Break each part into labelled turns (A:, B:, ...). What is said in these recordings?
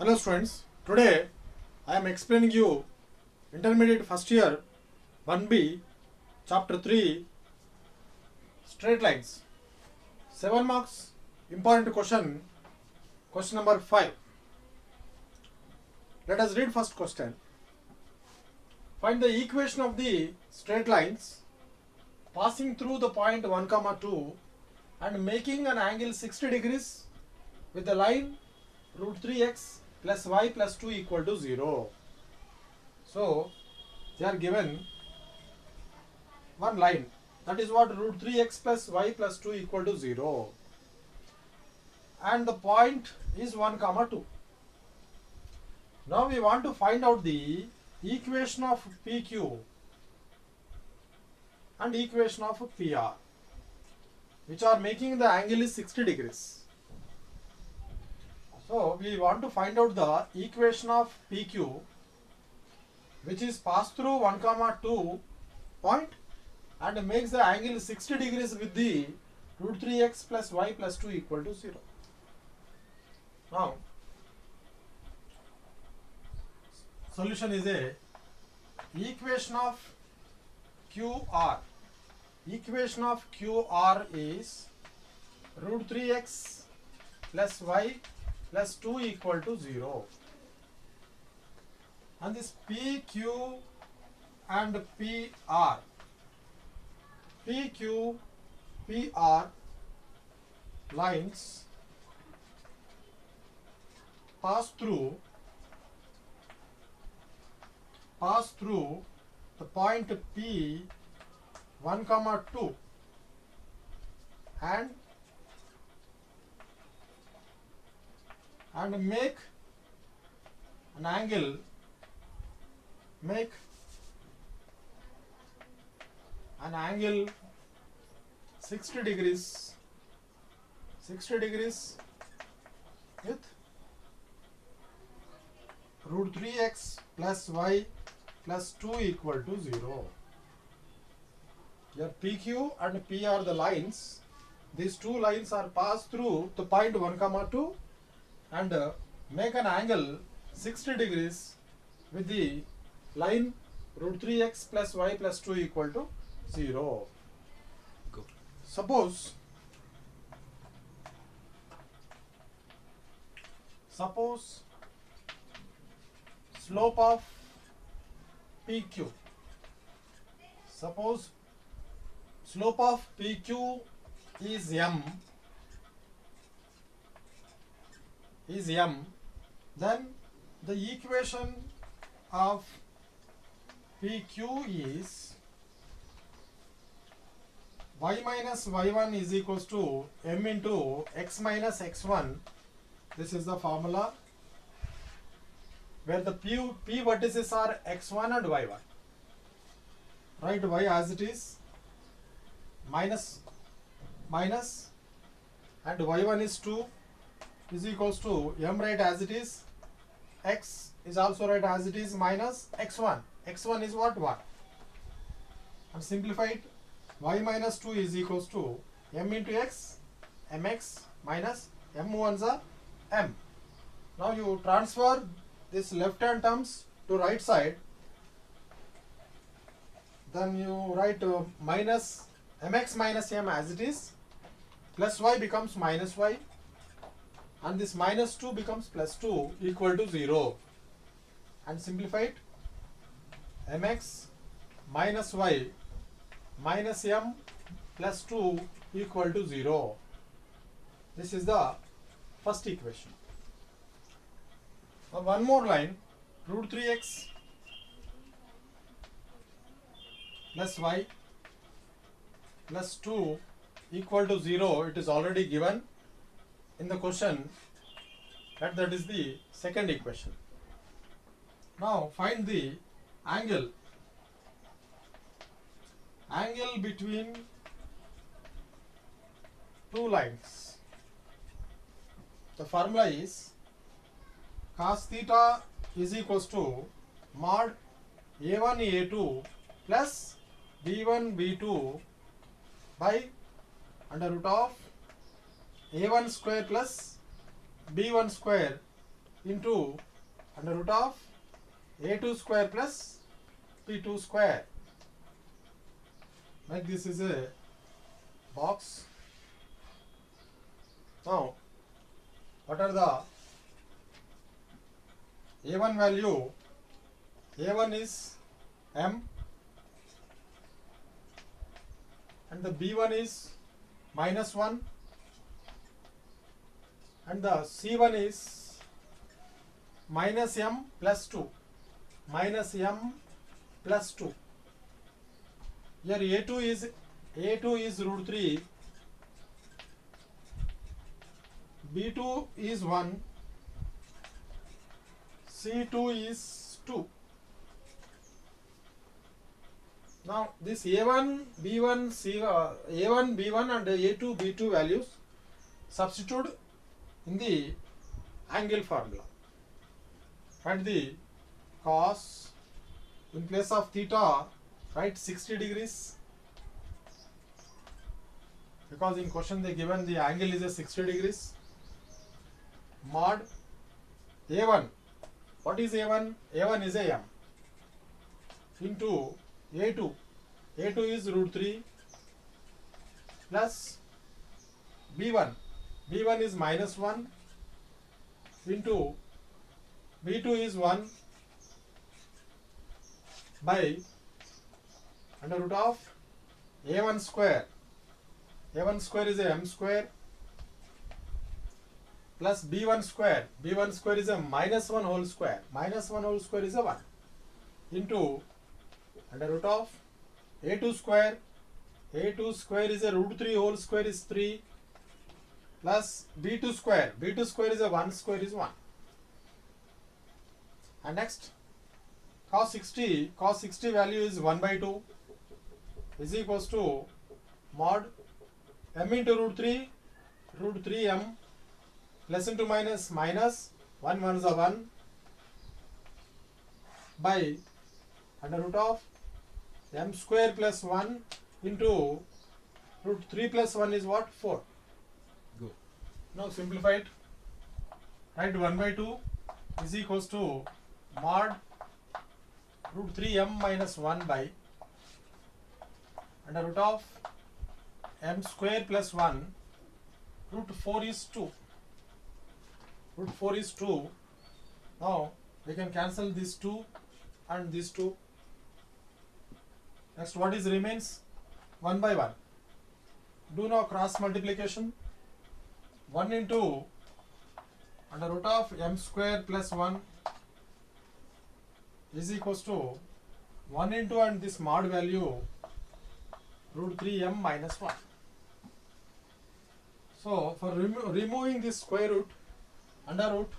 A: Hello students, today I am explaining you intermediate first year 1B chapter 3 straight lines. 7 marks important question number 5. Let us read first question. Find the equation of the straight lines passing through the point 1, 2 and making an angle 60 degrees with the line root 3x plus y plus 2 equal to 0. So they are given one line, that is what, root 3x plus y plus 2 equal to 0, and the point is 1, 2. Now we want to find out the equation of PQ and equation of PR, which are making the angle is 60 degrees. So we want to find out the equation of PQ, which is passed through 1, 2 point and makes the angle 60 degrees with the root 3x plus y plus 2 equal to 0. Now solution is a equation of QR. Equation of QR is root 3x plus y plus 2 equal to 0. And this PQ and PR, PQ, PR lines pass through the point P 1, 2 and make an angle 60 degrees with root 3x plus y plus 2 equal to 0. Here PQ and P are the lines. These two lines are passed through the point 1, 2 and make an angle 60 degrees with the line root 3x plus y plus 2 equal to 0.
B: Go.
A: Suppose slope of PQ. Suppose slope of PQ is m, then the equation of PQ is y minus y1 is equals to m into x minus x1. This is the formula where the P vertices are x1 and y1. Write y as it is, minus and y1 is 2 is equals to m right as it is, x is also right as it is, minus x1. x1 is what? 1. And simplified, y minus 2 is equals to m into x, mx minus m1s are m. Now you transfer this left hand terms to right side, then you write minus mx minus m as it is, plus y becomes minus y, and this minus 2 becomes plus 2 equal to 0. And simplified, mx minus y minus m plus 2 equal to 0. This is the first equation. Now one more line, root 3x plus y plus 2 equal to 0. It is already given in the question, that is the second equation. Now find the angle between two lines. The formula is cos theta is equals to mod a1 a2 plus b1 b2 by under root of a1 square plus b1 square into under root of a2 square plus p2 square. Like this is a box. Now, what are the a1 value? A1 is m and the b1 is -1 and the c1 is -m plus 2. -m plus 2. Here a2 is root 3, b2 is 1, c2 is 2. Now this a1, b1, a1, b1 and a2, b2 values substitute in the angle formula. Find the cos, in place of theta write 60 degrees, because in question they given the angle is a 60 degrees. Mod a1, what is a1? a1 is a m into a2 is root 3 plus b1 is -1 into b2 is 1 by under root of a1 square. a1 square is a m square plus b1 square. b1 square is a -1 whole square. -1 whole square is a 1 into under root of a2 square. a2 square is a root 3 whole square is 3 plus b2 square. b2 square is a 1 square is 1. And next cos 60 value is 1 by 2 is equals to mod m into root 3 m plus into minus 1 is a 1 by under root of m square plus 1 into root 3 plus 1 is what? 4.
B: Good.
A: Now simplify it. Write 1 by 2 is equals to mod root 3m minus 1 by under root of m square plus 1 root 4 is 2. Root 4 is 2. Now we can cancel this 2 and this 2. Next, what is remains? 1 by 1. Do now cross multiplication. 1 into under root of m square plus 1 is equals to 1 into and this mod value root 3m minus 1. So for removing this square root, under root,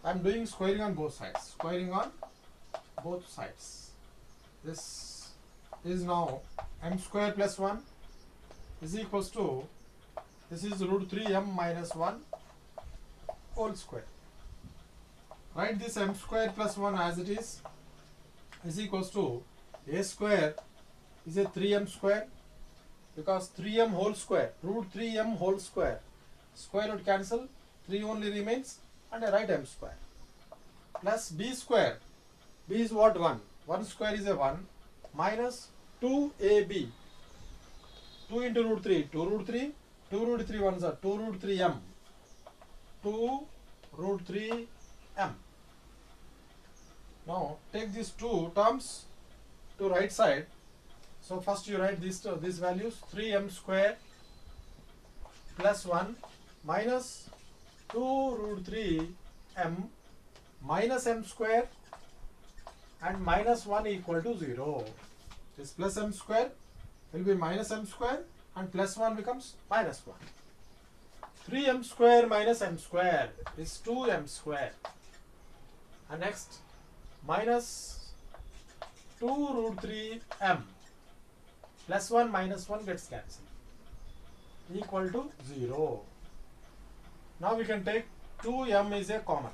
A: I am doing squaring on both sides. Squaring on both sides. This is now m square plus 1 is equals to, this is root 3m minus 1 whole square. Write this m square plus 1 as it is equals to a square is a 3m square, because 3m whole square, root 3m whole square, square root cancel, 3 only remains, and I write m square plus b square. B is what? 1. 1 square is a 1 minus 2ab. 2 into root 3, 2 root 3, 2 root 3 ones are 2 root 3m. 2 root 3m. Now take these two terms to right side. So first you write these values, 3m square plus 1 minus 2 root 3m minus m square and minus 1 equal to 0. This plus m square will be minus m square and plus 1 becomes minus 1. 3m square minus m square is 2m square. And next minus 2 root 3m plus 1 minus 1 gets cancelled equal to 0. Now we can take 2m is a common.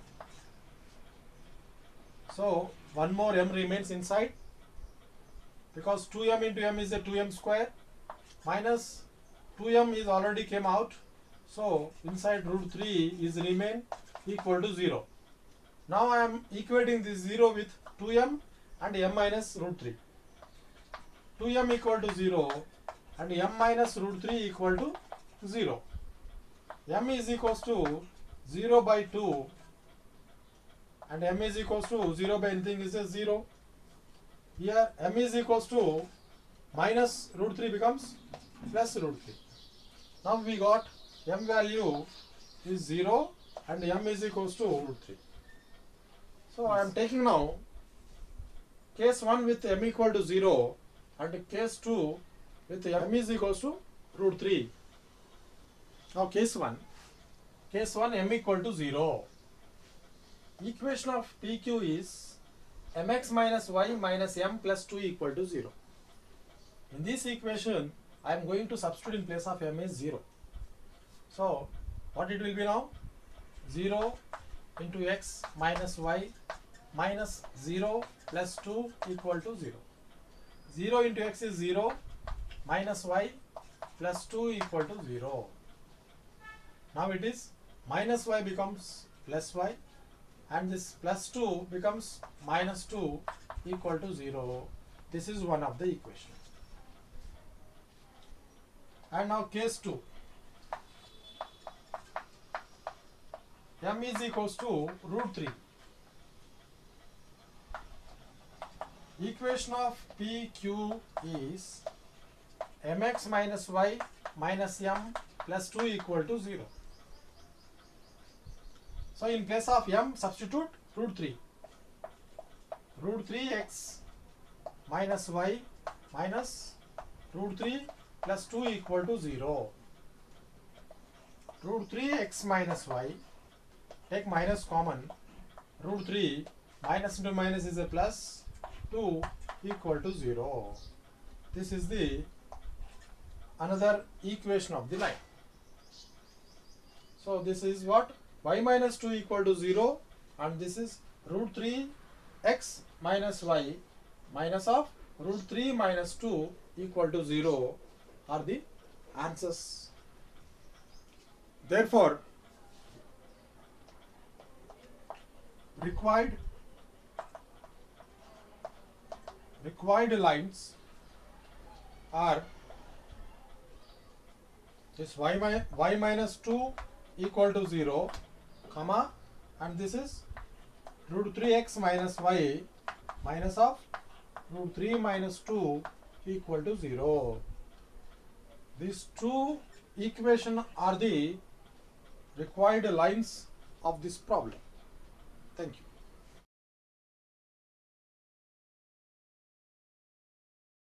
A: So one more m remains inside, because 2m into m is a 2m square minus 2m is already came out. So inside root 3 is remain equal to 0. Now I am equating this 0 with 2m and m minus root 3. 2m equal to 0 and m minus root 3 equal to 0. M is equals to 0 by 2 and m is equals to 0 by anything is a 0. Here m is equals to minus root 3 becomes plus root 3. Now we got m value is 0 and m is equals to root 3. So I am taking now case 1 with m equal to 0 and case 2 with m is equals to root 3. Now case 1 m equal to 0. Equation of PQ is mx minus y minus m plus 2 equal to 0. In this equation I am going to substitute in place of m is 0. So what it will be now? 0 into x minus y minus 0 plus 2 equal to 0. 0 into x is 0 minus y plus 2 equal to 0. Now it is minus y becomes plus y and this plus 2 becomes minus 2 equal to 0. This is one of the equations. And now case 2. M is equals to root 3. Equation of PQ is mx minus y minus m plus 2 equal to 0. So in place of m substitute root 3. Root 3x minus y minus root 3 plus 2 equal to 0. Root 3x minus y, take minus common, root 3 minus into minus is a plus, 2 equal to 0. This is the another equation of the line. So this is what? Y minus 2 equal to 0 and this is root 3 x minus y minus of root 3 minus 2 equal to 0 are the answers. Therefore, required lines are this y minus 2 equal to 0, comma, and this is root 3x minus y minus of root 3 minus 2 equal to 0. These two equations are the required lines of this problem. Thank you.